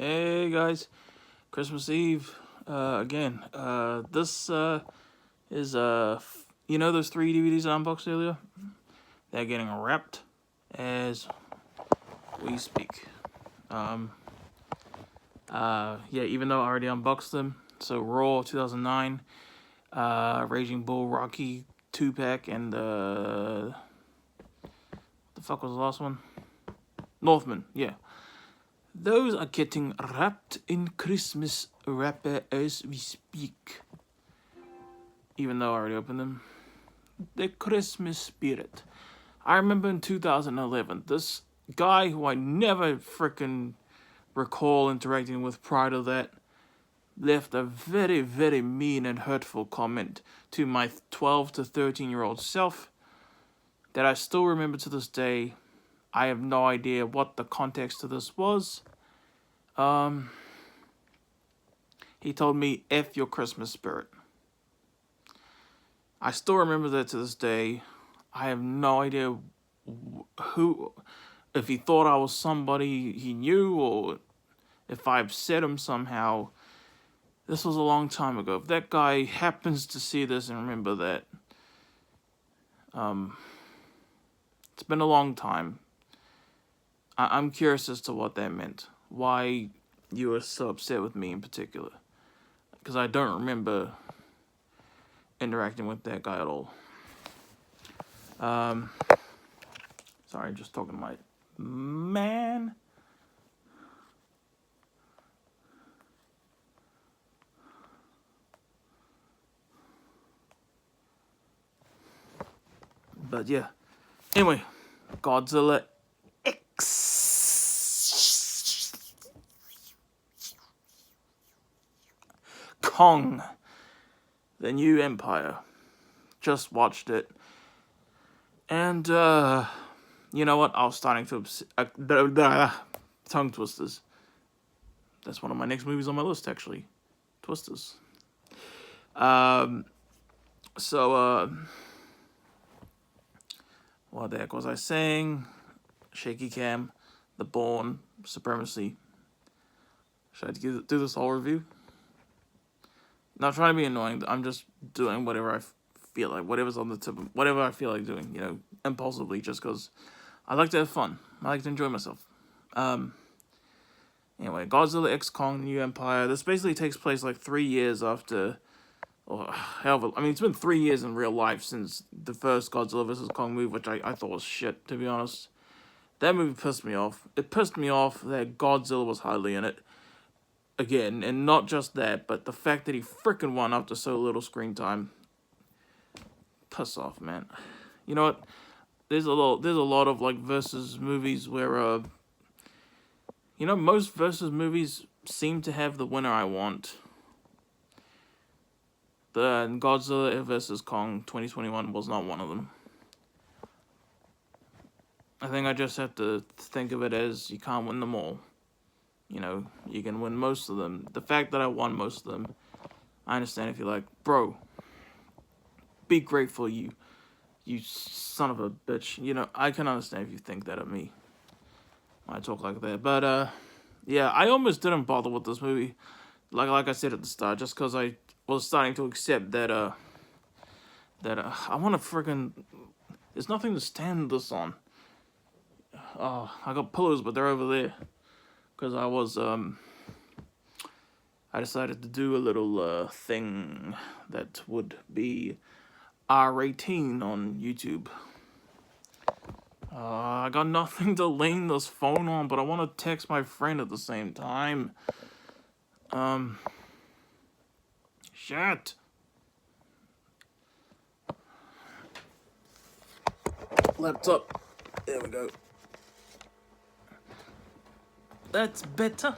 Hey guys, Christmas Eve again. This is you know those three DVDs I unboxed earlier? They're getting wrapped as we speak. Yeah, even though I already unboxed them. So Raw 2009, Raging Bull Rocky 2-pack, and the fuck was the last one? Northman, yeah. Those are getting wrapped in Christmas wrapper as we speak. Even though I already opened them. The Christmas spirit. I remember in 2011, this guy who I never frickin' recall interacting with prior to that left a very, very mean and hurtful comment to my 12 to 13-year-old self that I still remember to this day. I have no idea what the context to this was. He told me, F your Christmas spirit. I still remember that to this day. I have no idea who, if he thought I was somebody he knew or if I upset him somehow. This was a long time ago. If that guy happens to see this and remember that, it's been a long time. I'm curious as to what that meant. Why you were so upset with me in particular. Because I don't remember interacting with that guy at all. Sorry, just talking to my man. But yeah. Anyway, Godzilla X. Kong. The New Empire. Just watched it. And, you know what? I was starting to... tongue twisters. That's one of my next movies on my list, actually. Twisters. What the heck was I saying? Shaky cam, The Bourne, Supremacy. Should I do this whole review? Not trying to be annoying. I'm just doing whatever I feel like. Whatever's on the tip of... Whatever I feel like doing, you know, impulsively, just because I like to have fun. I like to enjoy myself. Anyway, Godzilla X Kong, New Empire. This basically takes place like 3 years after... Or, however, I mean, it's been 3 years in real life since the first Godzilla vs. Kong movie, which I thought was shit, to be honest. That movie pissed me off. It pissed me off that Godzilla was hardly in it. Again, and not just that, but the fact that he frickin' won after so little screen time. Piss off, man. You know what? There's a lot of like versus movies where you know, most versus movies seem to have the winner I want. The Godzilla vs. Kong 2021 was not one of them. I think I just have to think of it as you can't win them all. You know, you can win most of them. The fact that I won most of them, I understand if you're like, bro, be grateful, you son of a bitch. You know, I can understand if you think that of me. I talk like that. But, yeah, I almost didn't bother with this movie. Like I said at the start, just because I was starting to accept that, I want to friggin'... There's nothing to stand this on. Oh, I got pillows, but they're over there. Because I was, I decided to do a little, thing that would be R18 on YouTube. I got nothing to lean this phone on, but I want to text my friend at the same time. Shit. Laptop. There we go. That's better.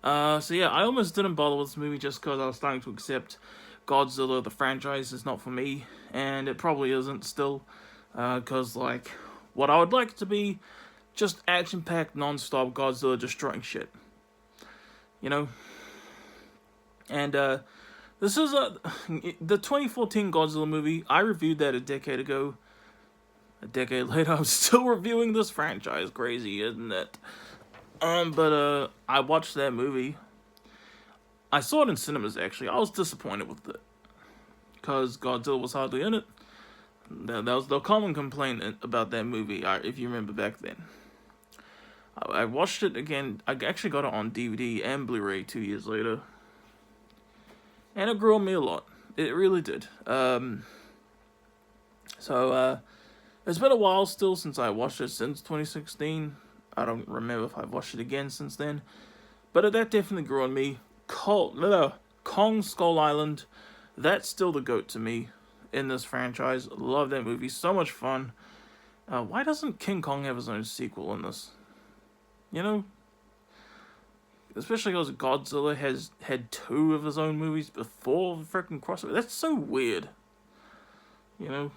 So yeah, I almost didn't bother with this movie just because I was starting to accept Godzilla, the franchise, is not for me. And it probably isn't still. Because, like, what I would like it to be, just action-packed, non-stop Godzilla destroying shit. You know? And, this is the 2014 Godzilla movie. I reviewed that a decade ago. A decade later, I'm still reviewing this franchise. Crazy, isn't it? But I watched that movie. I saw it in cinemas, actually. I was disappointed with it. Because Godzilla was hardly in it. That was the common complaint about that movie, if you remember back then. I watched it again. I actually got it on DVD and Blu-ray 2 years later. And it grew on me a lot. It really did. It's been a while still since I watched it, since 2016. I don't remember if I've watched it again since then. But that definitely grew on me. Kong Skull Island, that's still the GOAT to me in this franchise. Love that movie. So much fun. Why doesn't King Kong have his own sequel in this? You know? Especially because Godzilla has had 2 of his own movies before the freaking crossover. That's so weird. You know?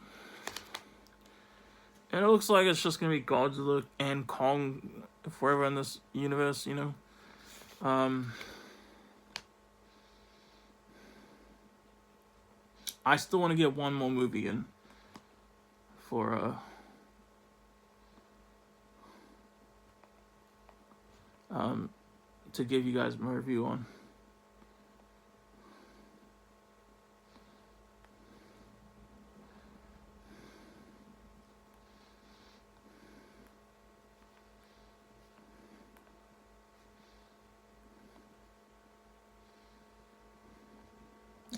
And it looks like it's just going to be Godzilla and Kong forever in this universe, you know? I still want to get one more movie in for to give you guys my review on.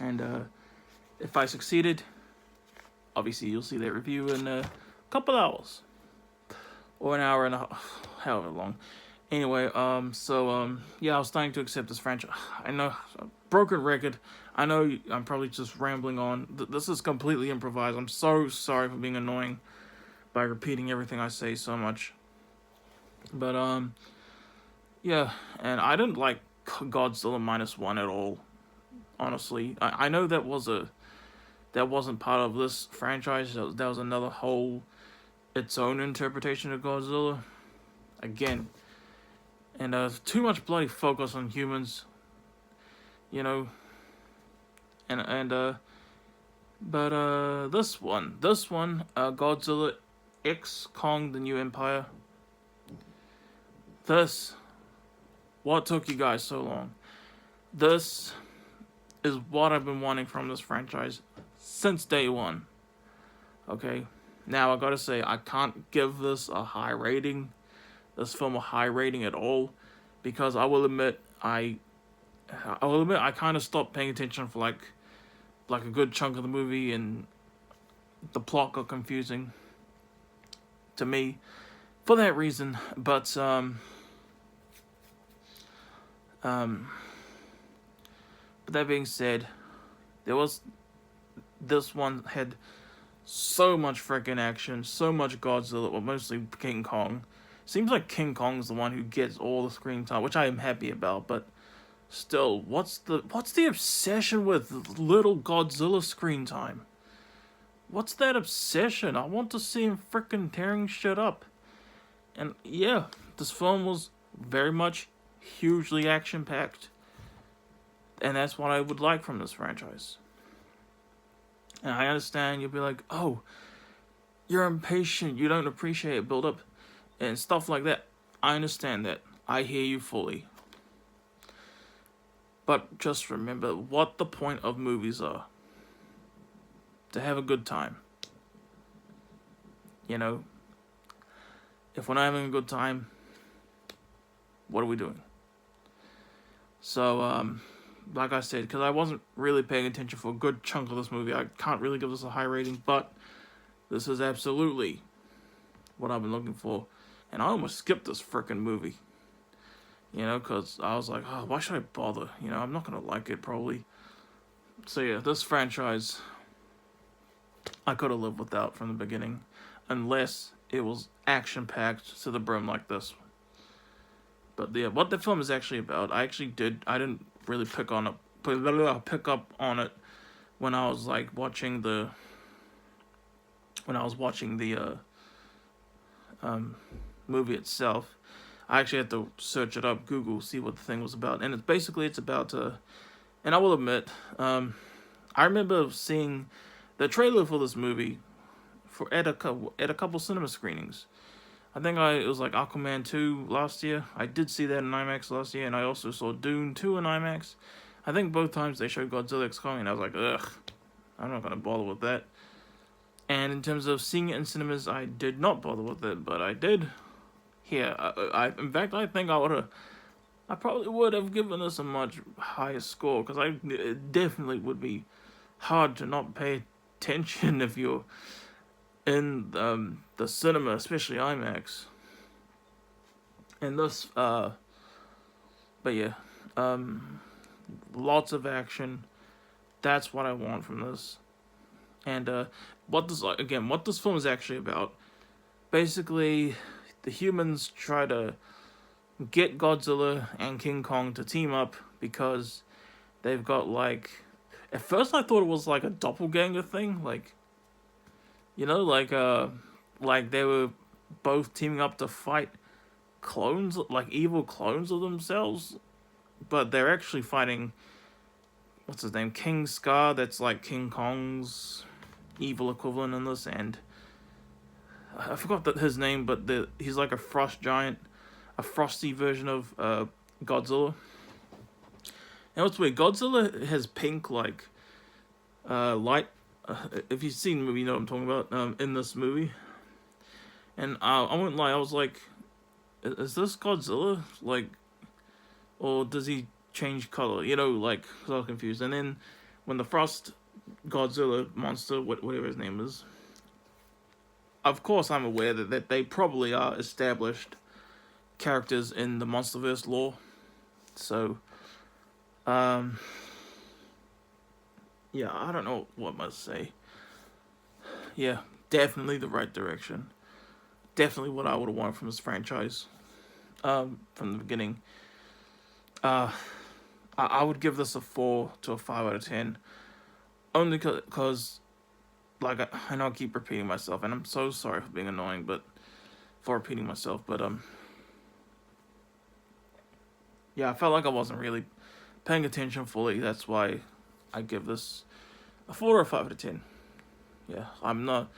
And if I succeeded, obviously you'll see that review in a couple hours. Or an hour and a half, however long. Anyway, yeah, I was starting to accept this franchise. I know, broken record. I know I'm probably just rambling on. This is completely improvised. I'm so sorry for being annoying by repeating everything I say so much. But, yeah, and I didn't like Godzilla -1 at all, honestly. I know that wasn't part of this franchise. That was another whole, its own interpretation of Godzilla. Again. And too much bloody focus on humans, you know. But this one, Godzilla X Kong: The New Empire. What took you guys so long? This is what I've been wanting from this franchise since day one. Okay, now I gotta say, I can't give this a high rating. This film a high rating at all, because I will admit I kind of stopped paying attention for like a good chunk of the movie, and the plot got confusing to me for that reason. But that being said, this one had so much freaking action, so much Godzilla, well, mostly King Kong. Seems like King Kong's the one who gets all the screen time, which I am happy about, but still, what's the obsession with little Godzilla screen time? What's that obsession? I want to see him freaking tearing shit up. And yeah, this film was very much hugely action-packed. And that's what I would like from this franchise. And I understand you'll be like, oh, you're impatient, you don't appreciate build-up and stuff like that. I understand that. I hear you fully. But just remember what the point of movies are. To have a good time. You know? If we're not having a good time, what are we doing? So, like I said, because I wasn't really paying attention for a good chunk of this movie, I can't really give this a high rating, but this is absolutely what I've been looking for. And I almost skipped this frickin' movie. You know, because I was like, oh, why should I bother? You know, I'm not going to like it, probably. So yeah, this franchise, I could have lived without from the beginning. Unless it was action-packed to the brim like this. But yeah, what the film is actually about, I didn't really pick up on it when I was like watching the movie itself. I actually had to search it up, Google, see what the thing was about, and it's about and I will admit, I remember seeing the trailer for this movie at a couple cinema screenings. I think it was like Aquaman 2 last year. I did see that in IMAX last year, and I also saw Dune 2 in IMAX. I think both times they showed Godzilla X Kong, and I was like, ugh, I'm not gonna bother with that. And in terms of seeing it in cinemas, I did not bother with it, but I did here. In fact, I think I probably would have given this a much higher score, because it definitely would be hard to not pay attention if you're in the cinema, especially IMAX. And this, but yeah, lots of action. That's what I want from this. And what this film is actually about. Basically, the humans try to get Godzilla and King Kong to team up because they've got like. At first, I thought it was like a doppelganger thing, like like they were both teaming up to fight clones, like evil clones of themselves, but they're actually fighting. What's his name? King Scar. That's like King Kong's evil equivalent in this, and I forgot his name, but he's like a frost giant, a frosty version of Godzilla. And what's weird, Godzilla has pink like light. If you've seen the movie, you know what I'm talking about. In this movie, and I won't lie, I was like, is this Godzilla? Like, or does he change color? Like, 'cause I was confused. And then when the Frost Godzilla monster, whatever his name is, of course I'm aware that they probably are established characters in the MonsterVerse lore. So, yeah, I don't know what much to say. Yeah, definitely the right direction. Definitely what I would have wanted from this franchise. From the beginning. I would give this a 4 to a 5 out of 10. Only because, like, I know I keep repeating myself, and I'm so sorry for being annoying, for repeating myself, but, yeah, I felt like I wasn't really paying attention fully. That's why I give this a 4 or a 5 out of 10. Yeah, I'm not,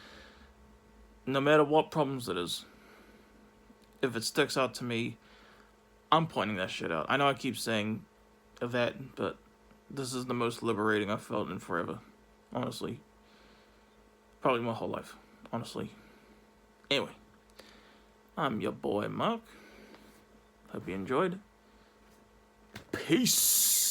no matter what problems it is, if it sticks out to me, I'm pointing that shit out. I know I keep saying that, but this is the most liberating I've felt in forever. Honestly. Probably my whole life. Honestly. Anyway. I'm your boy, Mark. Hope you enjoyed. Peace.